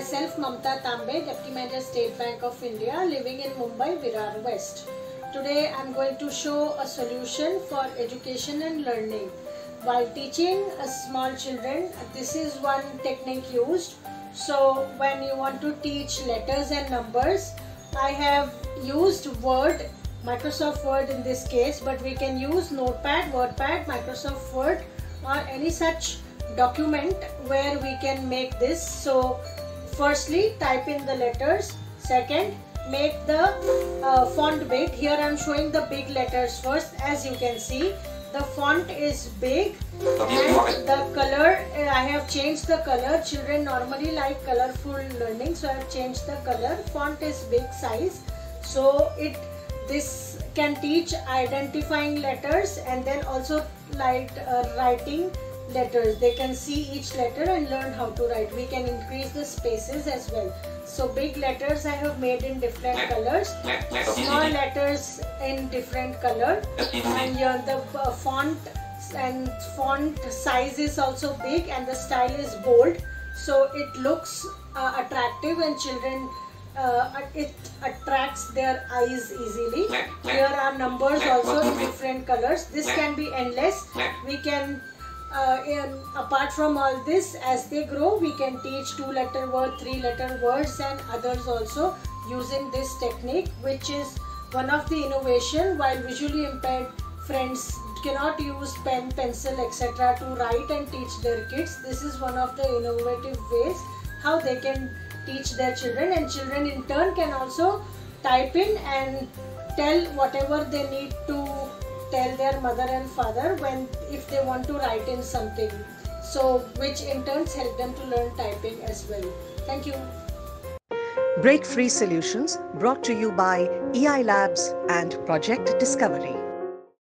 myself Mamta Tambe, Deputy Manager State Bank of India, living in Mumbai, Virar West. Today I am going to show a solution for education and learning. While teaching small children, this is one technique used. So when you want to teach letters and numbers, I have used Word, Microsoft Word in this case, but we can use Notepad, WordPad, Microsoft Word or any such document where we can make this. So firstly, type in the letters. Second, make the font big. Here I am showing the big letters first. As you can see, the font is big and the color, I have changed the color. Children normally like colorful learning, so I have changed the color. Font is big size, so this can teach identifying letters and then also like writing letters. They can see each letter and learn how to write. We can increase the spaces as well. So big letters I have made in different colors, small letters in different color, and here the font and font size is also big and the style is bold, so it looks attractive and children it attracts their eyes easily. Here are numbers also in different colors. This can be endless. We can apart from all this, as they grow, we can teach 2-letter word, 3-letter words and others also using this technique, which is one of the innovation. While visually impaired friends cannot use pen, pencil, etc. to write and teach their kids, this is one of the innovative ways how they can teach their children, and children in turn can also type in and tell whatever they need to tell their mother and father if they want to write in something, so which in turn help them to learn typing as well. Thank you. Breakfreesolutions brought to you by eiLabs and Project Discovery.